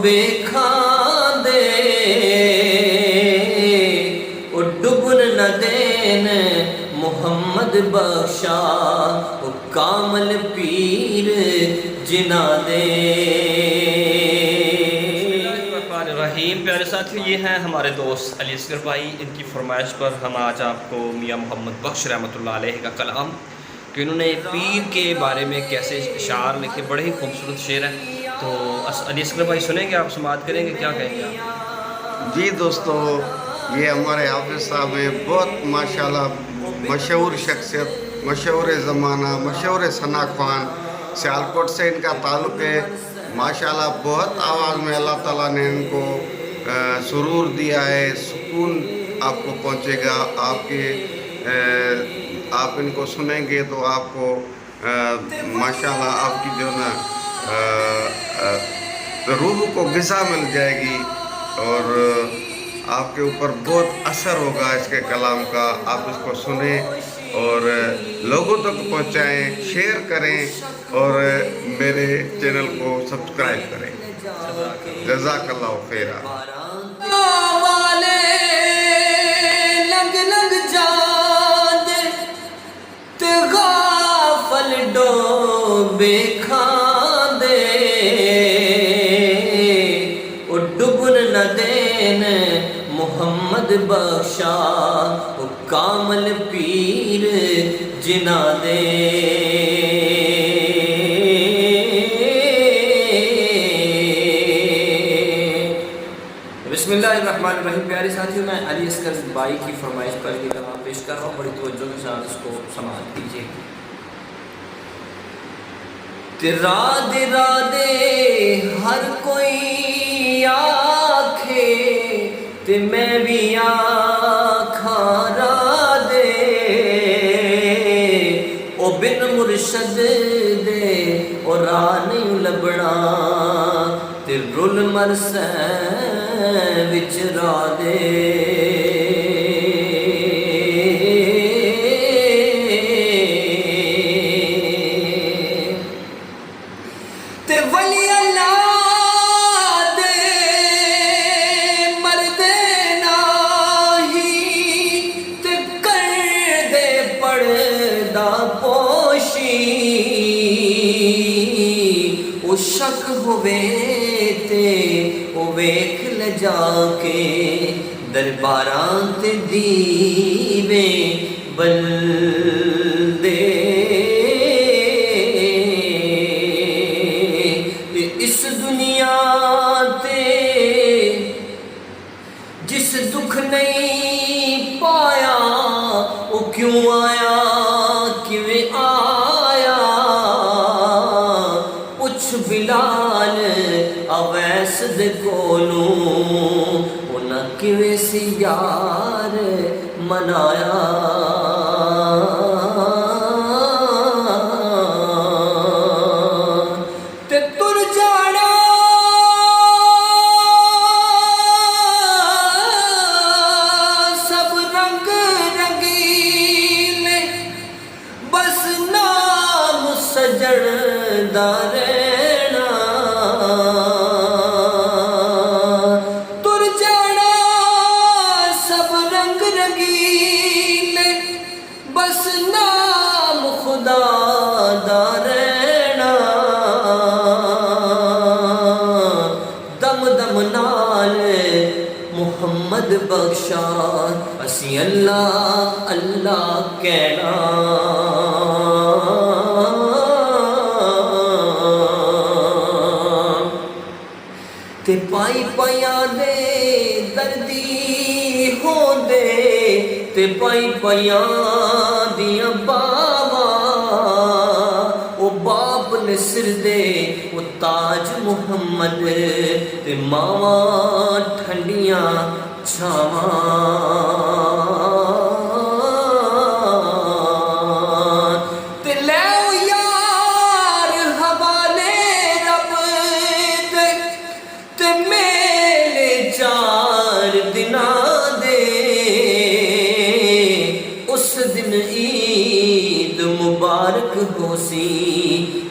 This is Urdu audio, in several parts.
ڈوبے کھاندے او ڈبن نہ دین محمد بخشا او کامل پیر جنا دے۔ الرحیم پیارے ساتھی، یہ ہیں ہمارے دوست علی اصغر بھائی۔ ان کی فرمائش پر ہم آج آپ کو میاں محمد بخش رحمۃ اللہ علیہ کا کلام کہ انہوں نے پیر کے بارے میں کیسے اشعار لکھے، بڑے ہی خوبصورت شعر ہیں، تو علی اصغر بھائی سنیں گے، آپ سماعت کریں گے، کیا کہیں گے آپ؟ جی دوستو، یہ ہمارے حافظ صاحب ہیں، بہت ماشاءاللہ مشہور شخصیت، مشہور زمانہ، مشہور ثنا خوان، سیالکوٹ سے ان کا تعلق ہے۔ ماشاءاللہ بہت آواز میں اللہ تعالیٰ نے ان کو سرور دیا ہے، سکون آپ کو پہنچے گا۔ آپ ان کو سنیں گے تو آپ کو ماشاءاللہ آپ کی جو نا روح کو غذا مل جائے گی، اور آپ کے اوپر بہت اثر ہوگا اس کے کلام کا۔ آپ اس کو سنیں اور لوگوں تک پہنچائیں، شیئر کریں، اور میرے چینل کو سبسکرائب کریں۔ جزاک اللہ خیرہ۔ لنگ لنگ جاندے تے غافل ڈوبے کھاندے او ڈبن نہ دین محمد بخشا او کامل پیر جنا دے۔ بسم اللہ الرحمن الرحیم۔ پیارے ساتھیوں، میں علی اصغر بھائی کی فرمائش پر یہ کلام پیش کر رہا ہوں، بڑی توجہ کے ساتھ اس کو سماعت کیجیے۔ رادے رادے ہر کوئی آکھے تے میں بھی آکھاں رادے، او بن مرشد دے او راہ نہیں لبنا تے رل مرسے وچ راہ دے۔ تے ولی اللہ دے مردے ناہی تے کر دے پردہ پوشی، او شک ہوئے تے او ویکھ لجا کے درباراں تے دیوے بلدے۔ اس دنیا تے جس دکھ نہیں پایا او کیوں آیا کیویں آیا، پوچھ بلال اویس دے کولوں انہاں کیویں سی یار منایا۔ تے تر جانا سب رنگ رنگیلے، بس نام سجن دا رہنا۔ تر جانا سب رنگ رنگیلے، بس نام خدا دا رہنا۔ دم دم نال محمد بخشا اسی اللہ اللہ کہنا۔ تے پائی پائیاں دے دردی ہوندے تے پائی پائیاں دیاں باواں، او باپ نے سر دے او تاج محمد تے ماواں ٹھنڈیاں چھاواں۔ تے لے او یار حوالے رب دے تے میلے چار دناں دے، اس دن عید مبارک ہو سی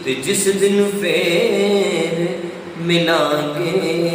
تے جس دن پھر ملیں گے